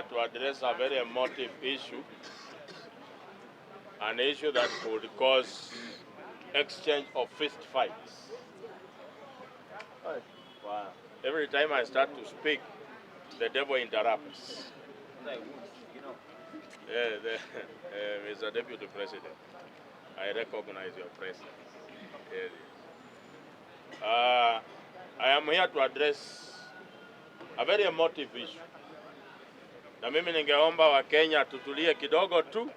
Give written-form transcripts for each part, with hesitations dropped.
here to address a very emotive issue, an issue that could cause exchange of fist fights. Wow. Every time I start to speak, the devil interrupts. Mr. Deputy President, I recognize your presence. I am here to address a very emotive issue. Na mimi ningeomba wa Kenya tutulie kidogo tu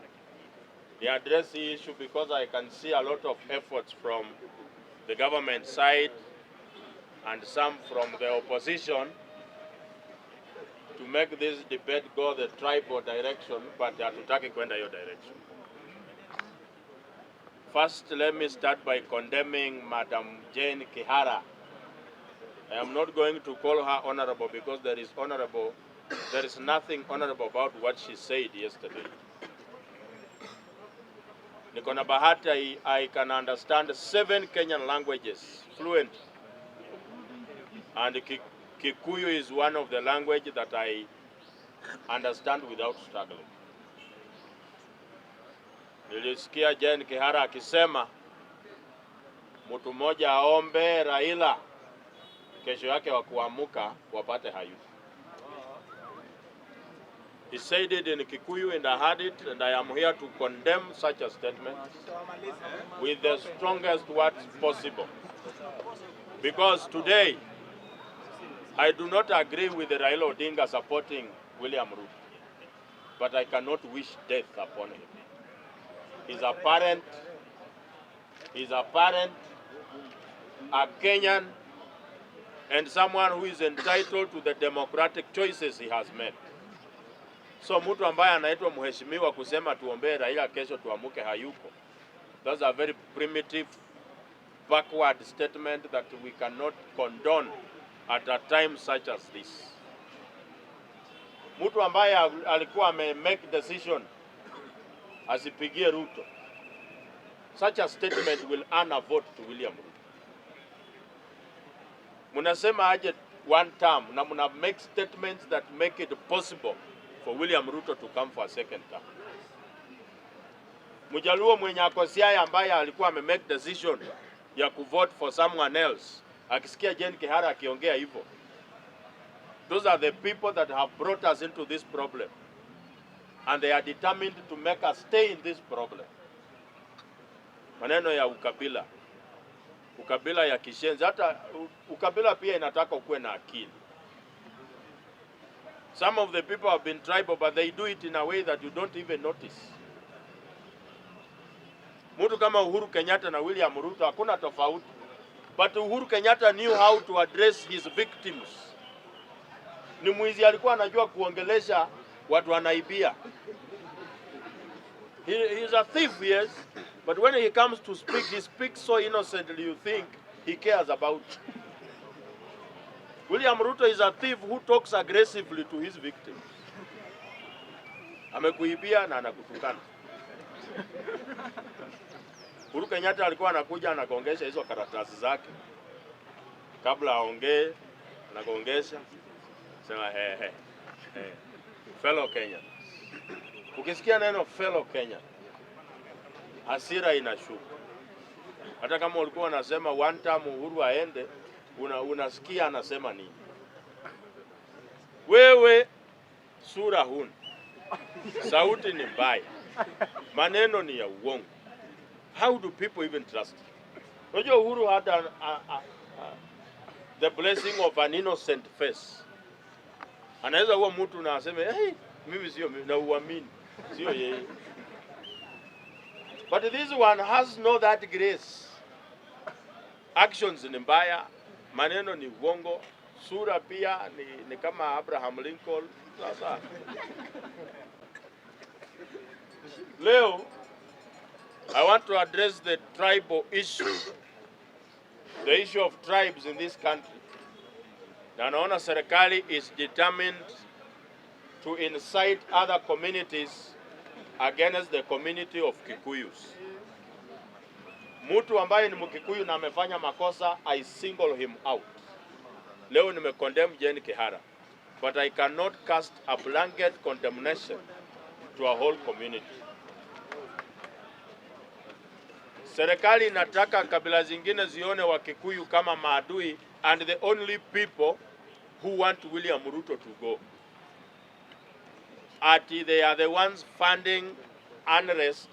ni address the issue, because I can see a lot of efforts from the government side and some from the opposition to make this debate go the tribal direction, but hatutaki kwenda hiyo direction. First, let me start by condemning Madam Jane Kihara. I am not going to call her honorable because there is nothing honorable about what she said yesterday. Niko na bahati I can understand 7 Kenyan languages fluent, and Kikuyu is one of the languages that I understand without struggling. Nilisikia Jane Kihara akisema mtu mmoja aombe Raila kesho yake wa kuamuka wapate hayuko. He said it in Kikuyu and I heard it, and I am here to condemn such a statement with the strongest words possible. Because today, I do not agree with the Raila Odinga supporting William Ruto, but I cannot wish death upon him. He's a parent, a Kenyan, and someone who is entitled to the democratic choices he has made. So mtu ambaye anaitwa mheshimiwa kusema tuombee Raila kesho tuamuke hayuko. That's a very primitive, backward statement that we cannot condone at a time such as this. Mtu ambaye alikuwa make decision asipigie Ruto, such a statement will earn a vote to William Ruto. Munasema aje one term na muna make statements that make it possible for William Ruto to come for a second term. Mujaluo mwenye ako Siaya ambaye alikuwa make decision ya kuvote for someone else, akisikia Jane Kihara akiongea hivyo. Those are the people that have brought us into this problem, and they are determined to make us stay in this problem. Maneno ya ukabila, ukabila ya kishenzi, hata ukabila pia inataka ukuwe na akili. Some of the people have been tribal, but they do it in a way that you don't even notice. Mtu kama Uhuru Kenyatta na William Ruto hakuna tofauti. But Uhuru Kenyatta knew how to address his victims. Ni mwizi alikuwa anajua kuongelesha watu wanaibia. He is a thief, yes, but when he comes to speak, he speaks so innocently you think he cares about you. William Ruto is a thief who talks aggressively to his victims. Amekuibia na anakutukana. Uhuru Kenyatta alikuwa anakuja anagongesha hizo karatasi zake. Kabla aongee, anagongesha. Sema fellow Kenya. Ukisikia neno fellow Kenya, hasira inashuka. Hata kama ulikuwa unasema one time Uhuru aende, unasikia anasema nini? Wewe sura huna, sauti ni mbaya, maneno ni ya uongo. How do people even trust you? Unajua Uhuru had the blessing of an innocent face. Anaweza huwa mtu na aseme, hey, mimi sio mimi, na uamini, sio yeye. But this one has no that grace. Actions ni mbaya, maneno ni uongo, sura pia ni kama Abraham Lincoln. Sasa leo I want to address the tribal issue, the issue of tribes in this country. Na naona serikali is determined to incite other communities against the community of Kikuyus. Mtu ambaye ni Mkikuyu na amefanya makosa, I single him out. Leo nimecondemn Jane Kihara. but I cannot cast a blanket condemnation to a whole community. Serikali inataka kabila zingine zione Wakikuyu kama maadui and the only people who want William Ruto to go. They are the ones funding unrest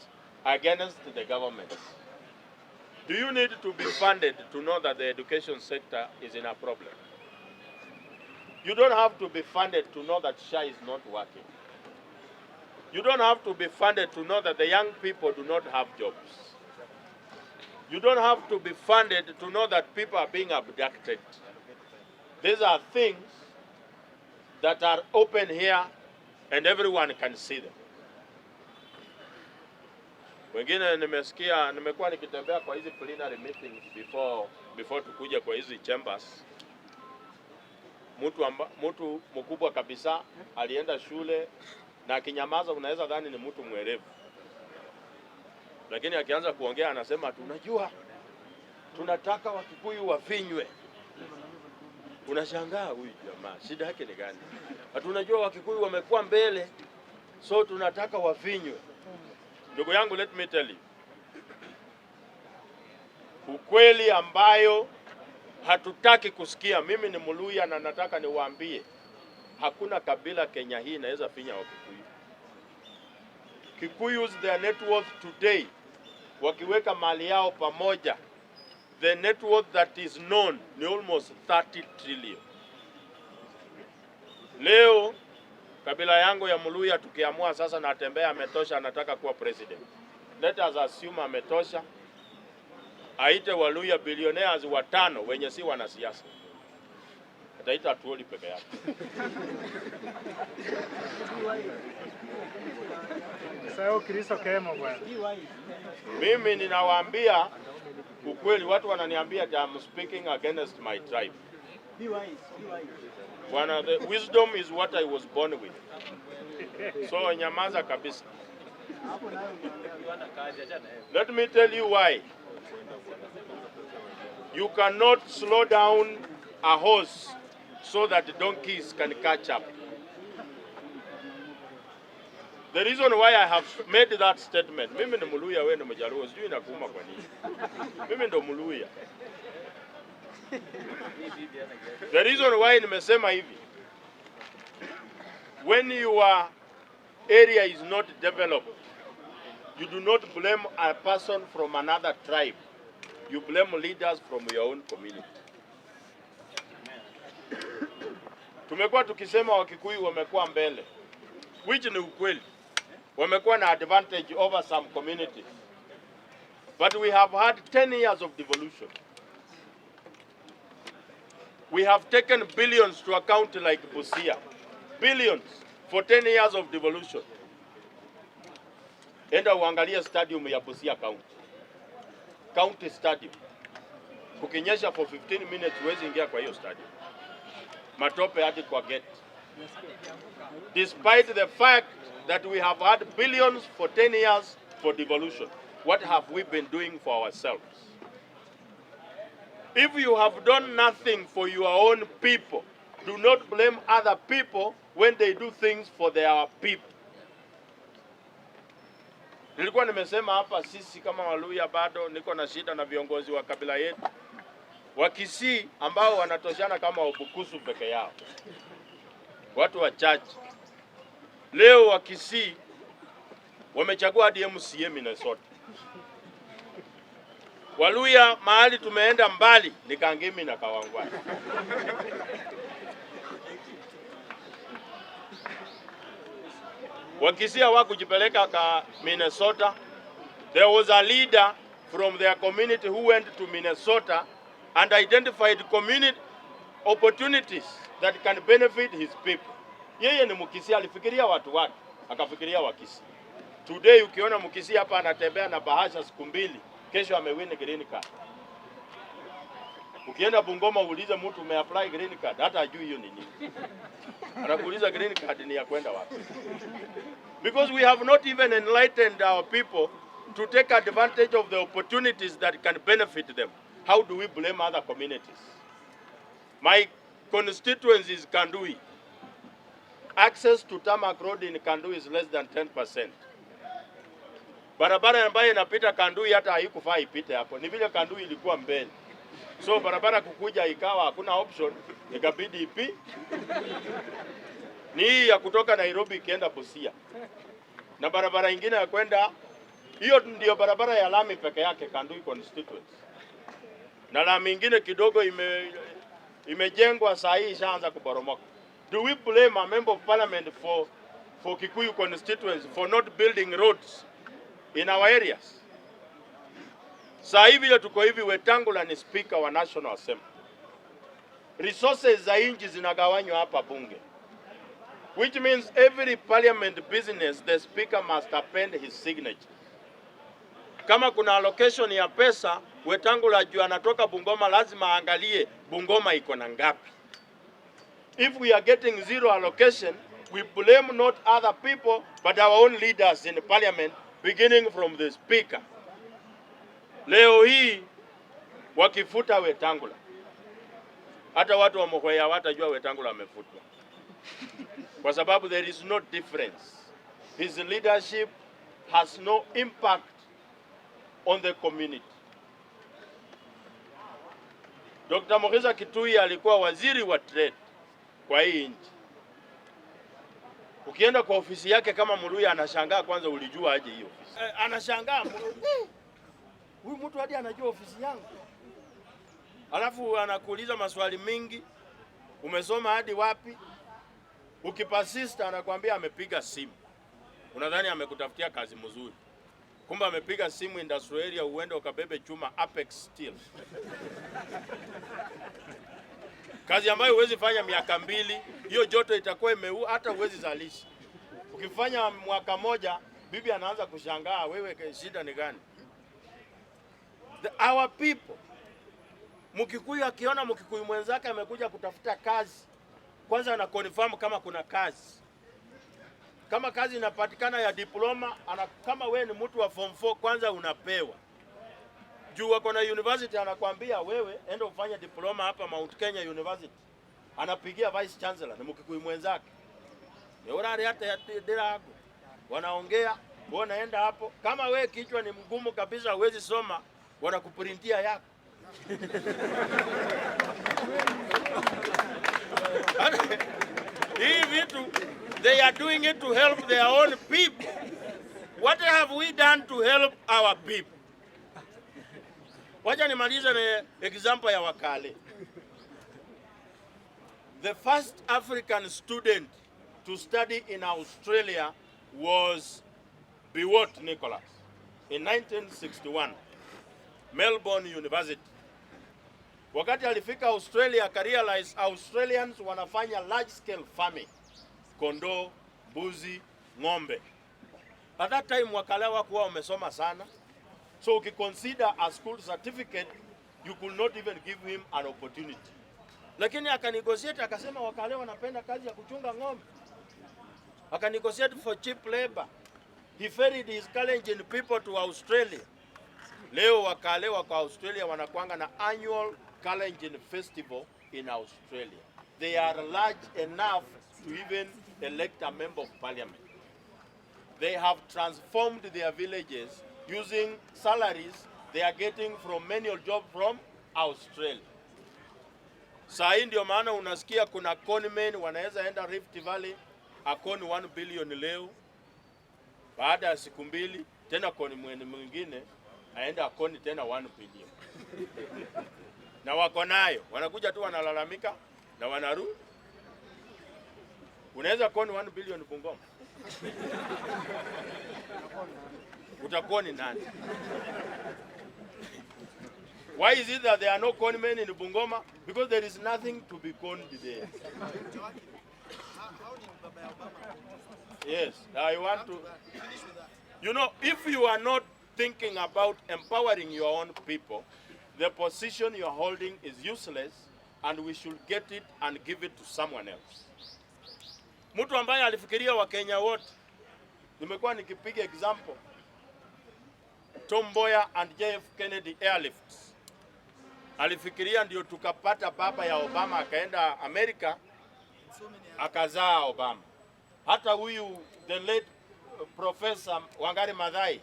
against the government. Do you need to be funded to know that the education sector is in a problem? You don't have to be funded to know that SHA is not working. You don't have to be funded to know that the young people do not have jobs. You don't have to be funded to know that people are being abducted. These are things that are open here and everyone can see them. Wengine nimekuwa nikitembea kwa hizi plenary meetings before tukuja kwa hizi chambers. Mtu mkubwa kabisa alienda shule na akinyamaza unaweza dhani ni mtu mwerevu. Lakini akianza kuongea anasema tunajua tunataka Wakikuyu wafinywe. Unashangaa huyu jamaa shida yake ni gani? Tunajua Wakikuyu wamekuwa mbele so tunataka wafinywe. Ndugu yangu, let me tell you. Ukweli ambayo hatutaki kusikia. Mimi ni Mluya na nataka niwaambie hakuna kabila Kenya hii inaweza finya Wakikuyu. Kikuyus, their net worth today, wakiweka mali yao pamoja, the net worth that is known ni almost 30 trillion. Leo kabila yangu ya Mluya tukiamua sasa natembea ametosha anataka kuwa president. Let us assume ametosha. Aite Waluya billionaires 5 wenye si wanasiasa. Ataita Atuoli peke yake. Sasa Kristo kemo bwana. Mimi ninawaambia ukweli, watu wananiambia that I'm speaking against my tribe. Bwana, the wisdom is what I was born with. So nyamaza kabisa. Let me tell you why. You cannot slow down a horse so that donkeys can catch up. The reason why I have made that statement, mimi ni Mluya, wewe ni Mjaluo, sijui inakuuma kwa nini. Mimi ndo Mluya. The reason why nimesema hivi, when your area is not developed, you do not blame a person from another tribe. You blame leaders from your own community. Tumekuwa tukisema Wakikuyu wamekuwa mbele, which ni ukweli. Wamekuwa na advantage over some communities. But we have had 10 years of devolution. We have taken billions to a county like Busia. Billions for 10 years of devolution. Enda uangalia stadium ya Busia County. County stadium. Kukinyesha for 15 minutes huwezi ingia kwa hiyo stadium. Matope hadi kwa gate. Despite the fact that we have had billions for 10 years for devolution, what have we been doing for ourselves? If you have done nothing for your own people, do not blame other people when they do things for their people. Nilikuwa nimesema hapa sisi kama Waluya bado niko na shida na viongozi wa kabila yetu. Wakisii ambao wanatoshana kama Wabukusu peke yao. Watu wachache. Leo Wakisii wamechagua hadi MCA Minnesota. Waluya mahali tumeenda mbali ni Kangemi na Kawangware. Wakisii hawakujipeleka ka Minnesota. There was a leader from their community who went to Minnesota and identified community opportunities that can benefit his people. Yeye ni Mkisii, alifikiria watu wake, akafikiria Wakisii. Today ukiona Mkisii hapa anatembea na bahasha siku 2, kesho amewin green card. Ukienda Bungoma uulize mtu umeapply green card, hata hajui hiyo ni nini. Anakuuliza green card ni ya kwenda wapi? Because we have not even enlightened our people to take advantage of the opportunities that can benefit them. How do we blame other communities? My constituency is Kandui. access to tarmac road in Kandu is less than 10%. Barabara ambayo inapita Kandu hata haikufaa ipite hapo. Ni vile Kandu ilikuwa mbele. So barabara kukuja ikawa hakuna option, ikabidi ipi. Ni hii ya kutoka Nairobi ikienda Busia. Na barabara ingine ya kwenda, hiyo ndio barabara ya lami peke yake Kandu constituency. Na lami ingine kidogo imejengwa saa hii ishaanza kuboromoka. Do we blame a member of parliament for Kikuyu constituency for not building roads in our areas? Saa hivi ile tuko hivi, Wetangula ni speaker wa National Assembly. Resources za inchi zinagawanywa hapa bunge. Which means every parliament business the speaker must append his signature. Kama kuna allocation ya pesa, Wetangula juu anatoka Bungoma lazima aangalie Bungoma iko na ngapi. If we are getting zero allocation, we blame not other people but our own leaders in the parliament, beginning from the speaker. Leo hii wakifuta Wetangula, hata watu wa Mokoya watajua Wetangula amefutwa. Kwa sababu there is no difference. His leadership has no impact on the community. Dr. Mokiza Kitui alikuwa waziri wa trade kwa hii nchi. Ukienda kwa ofisi yake kama Muluya anashangaa, kwanza ulijua aje hiyo ofisi? Anashangaa, huyu mtu hadi anajua ofisi yangu. Alafu anakuuliza maswali mingi, umesoma hadi wapi? Ukipasista anakuambia amepiga simu. Unadhani amekutafutia kazi mzuri. Kumbe amepiga simu industrial area uende ukabebe chuma Apex Steel. Kazi ambayo huwezi fanya miaka 2, hiyo joto itakuwa imeua, hata huwezi zalisha. Ukifanya mwaka moja, bibi anaanza kushangaa, wewe shida ni gani? Our people, Mkikuyu akiona Mkikuyu mwenzake amekuja kutafuta kazi, kwanza ana confirm kama kuna kazi. Kama kazi inapatikana ya diploma, kama wewe ni mtu wa form 4 kwanza unapewa. Juu wako na university anakuambia wewe enda ufanye diploma hapa Mount Kenya University. Anapigia vice chancellor na Mkikuyu mwenzake. Yorari hata ya dirago. Wanaongea, wanaenda hapo. Kama wewe kichwa ni mgumu kabisa huwezi soma, wanakuprintia yako. Hii vitu they are doing it to help their own people. What have we done to help our people? Wacha nimalize na example ya Wakale. The first African student to study in Australia was Biwott Nicholas in 1961, Melbourne University. Wakati alifika Australia, akarealize Australians wanafanya large scale farming, kondoo, mbuzi, ng'ombe. At that time Wakale hawakuwa wamesoma sana. So ukiconsider a school certificate, you could not even give him an opportunity. Lakini akanegotiate akasema Wakale wanapenda kazi ya kuchunga ng'ombe. Akanegotiate for cheap labor. He ferried his Kalenjin people to Australia. Leo Wakale wako Australia wanakuanga na annual Kalenjin festival in Australia. They are large enough to even elect a member of parliament. They have transformed their villages using salaries they are getting from manual job from Australia. Saa hii ndio maana unasikia kuna conmen wanaweza enda Rift Valley akoni 1 billion leo, baada ya siku 2 tena koni mwingine aenda akoni tena 1 billion. Na wako nayo, wanakuja tu wanalalamika na wanarudi. Unaweza koni 1 billion Bungoma. Utakuwa ni nani? Why is it that there are no conmen in Bungoma? Because there is nothing to be conned there. Yes, I want to. You know, if you are not thinking about empowering your own people, the position you are holding is useless and we should get it and give it to someone else. Mtu ambaye alifikiria Wakenya wote, nimekuwa nikipiga example, Tom Mboya and JF Kennedy airlifts. Alifikiria ndio tukapata baba ya Obama akaenda Amerika akazaa Obama. Hata huyu the late Professor Wangari Maathai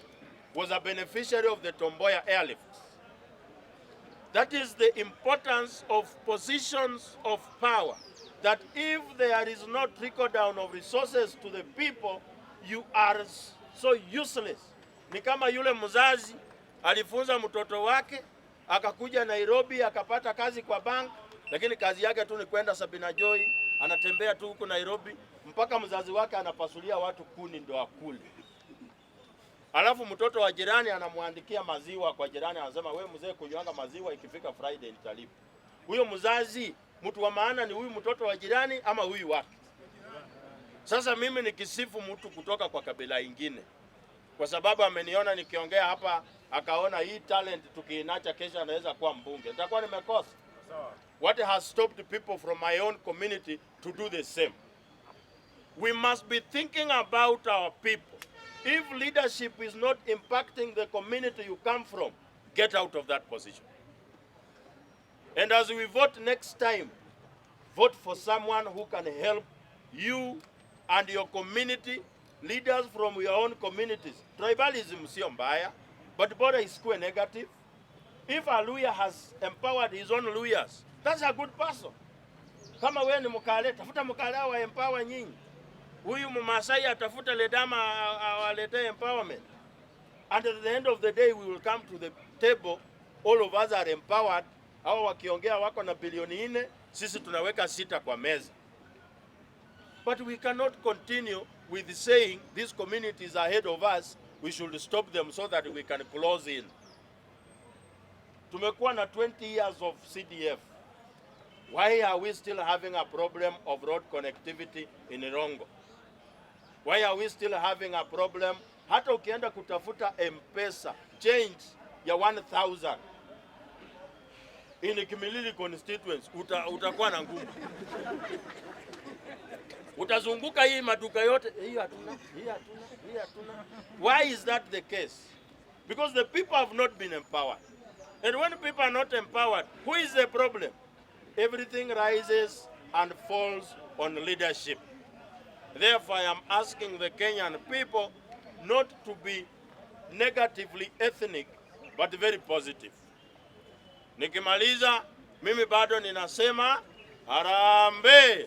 was a beneficiary of the Tomboya airlifts. That is the importance of positions of power. That if there is no trickle down of resources to the people, you are so useless. Ni kama yule mzazi alifunza mtoto wake, akakuja Nairobi, akapata kazi kwa bank, lakini kazi yake tu ni kwenda Sabina Joy, anatembea tu huko Nairobi, mpaka mzazi wake anapasulia watu kuni ndo akule. Alafu mtoto wa jirani anamwandikia maziwa kwa jirani, anasema we mzee kunywanga maziwa, ikifika Friday nitalipa. Huyo mzazi, mtu wa maana ni huyu mtoto wa jirani ama huyu wake? Sasa mimi nikisifu mtu kutoka kwa kabila ingine, kwa sababu ameniona nikiongea hapa, akaona hii talent tukiinacha kesho anaweza kuwa mbunge, nitakuwa nimekosa. What has stopped people from my own community to do the same? We must be thinking about our people. If leadership is not impacting the community you come from, get out of that position. And as we vote next time, vote for someone who can help you and your community, leaders from your own communities. Tribalism sio mbaya, but bora isikuwe negative. If a Luya has empowered his own Luyas, that's a good person. Kama wewe ni Mkale, tafuta Mkale wa empower nyinyi. Huyu Mmasai atafuta Ledama awalete empowerment. And at the end of the day, we will come to the table, all of us are empowered. Hao wakiongea wako na bilioni 4, sisi tunaweka 6 kwa meza. But we cannot continue with saying these communities are ahead of us, we should stop them so that we can close in. Tumekuwa na 20 years of CDF. Why are we still having a problem of road connectivity in Rongo? Why are we still having a problem? Hata ukienda kutafuta M-Pesa change ya 1,000 in Kimilili constituency utakuwa na ngumu. Utazunguka hii maduka yote, hii hatuna. Why is that the case? Because the people have not been empowered. And when people are not empowered, who is the problem? Everything rises and falls on leadership. Therefore, I am asking the Kenyan people not to be negatively ethnic, but very positive. Nikimaliza, mimi bado ninasema, Harambee!